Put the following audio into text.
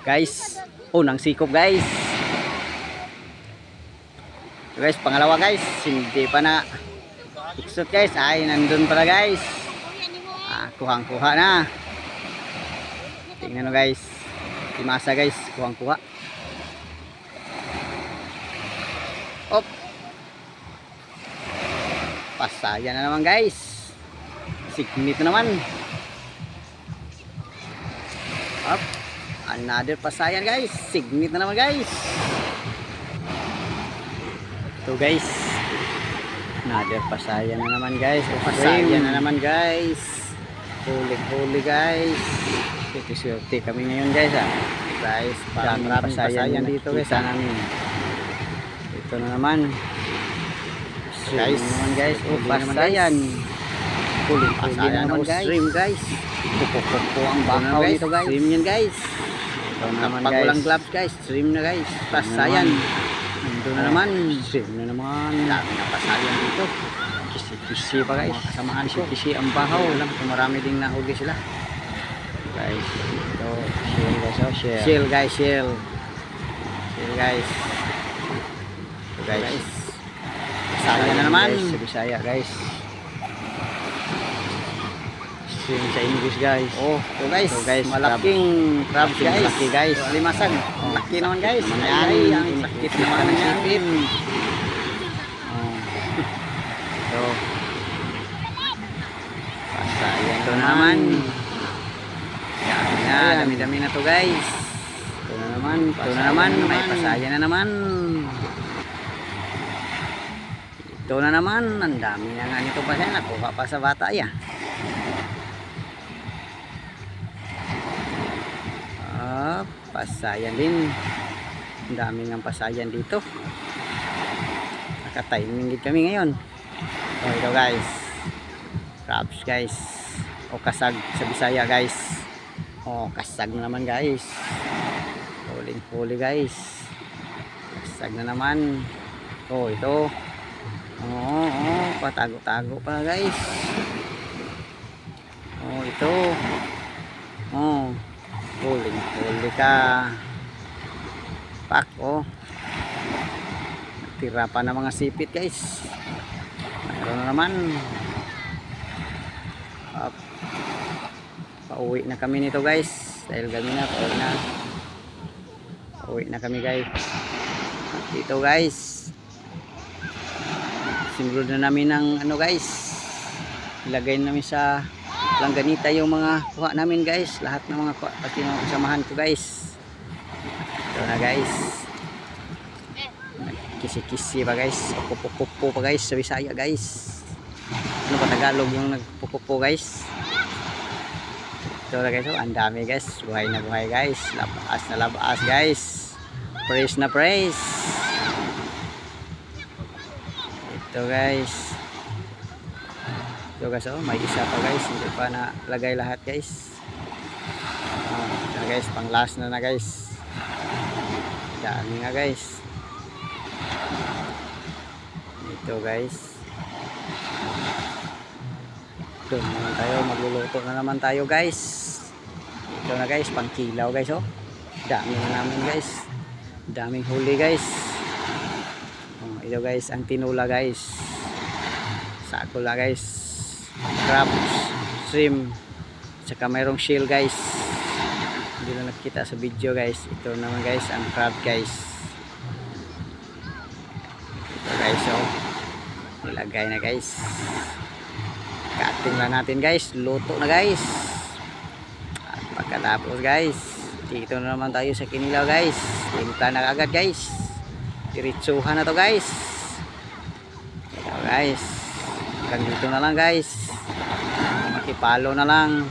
Guys, unang sikop guys. So guys, pangalawa guys, hindi pa na iksot guys. Ay, nandun pala guys. Kuhang-kuha na. Tingnan mo guys. Timasa guys, kuhang-kuha. Op. Pasaya na naman guys. Signit na naman. Up. Another pasayan guys. Signit na naman guys. Ito guys. Another pasayan na naman guys. Pasayan na naman guys. Huli guys. Swerte kami ngayon guys Guys, parang pasayan dito guys namin. Ito na naman. Guys naman guys. Pasayan. Huli naman guys. Stream guys. Pupo ang bakaw dito guys. Stream yan guys. Ito naman guys. Walang gloves guys. Stream na guys. Pasayan. Ito na naman. Stream na naman. Dami na pasayan dito. Kisi-kisi pa guys. Kasamahan kisi-kisi ang bahaw. Alam kung marami ding nahuli sila. Guys. Ito. Shell guys. Oh, shell. Shell guys. Shell. Shell guys. Ito guys. Pasayan na naman. Sa Bisaya guys. Sa English guys. Oh, so guys, malaking crab guys. Laki guys. Limasan. Laki naman guys. Ay, ang sakit naman ng sipit. So. Pasayan ito naman. Yan na, dami-dami na to guys. Ito na naman, may pasayan na naman. Ito na naman, ang dami na nga nito pasayan. Nakuha pa sa bata yan. Pasayan din. Ang dami ng pasayan dito. Naka-timing din kami ngayon. So ito guys. Crabs guys. O kasag sa Bisaya guys. O kasag na naman guys. Huling-huli guys. Kasag na naman. O ito. Patago-tago pa guys. O ito. Huli ka. Pak, tira pa na mga sipit guys. Mayroon na naman. Pauwi na kami nito guys. Dahil gabi na, pauwi na kami guys. At dito guys, sinulod na namin ng ano guys. Ilagay namin sa langganita yung mga kuha namin guys. Lahat ng mga kuha, pati mga kasamahan ko guys. Ito na guys. Kisi-kisi pa guys. Pupo pa guys sa Bisaya guys. Ano pa Tagalog yung nagpupupo guys. Ito na guys. Ang dami guys. Buhay na buhay guys. Labas na labas guys. Praise na praise. Ito guys. Ito guys, may isa pa guys, hindi pa nalagay lahat guys. Ito guys, pang last na guys. Dami nga guys. Ito guys. Doon naman tayo, magluluto na naman tayo guys. Ito na guys, pang kilaw guys Dami na namin guys. Daming huli guys. Ito guys, ang tinula guys. Sakula guys. Crabs, shrimp, saka mayroong shell guys. Hindi na nakita sa video guys. Ito naman guys, ang crab guys. Ito guys, nilagay na guys. Cutting na natin guys. Luto na guys. At pagkatapos guys, dito na naman tayo sa kinilaw guys. Timpla na agad guys. Diretsuhan na to guys. Ito guys, hanggang dito na lang guys. Makipalo na lang.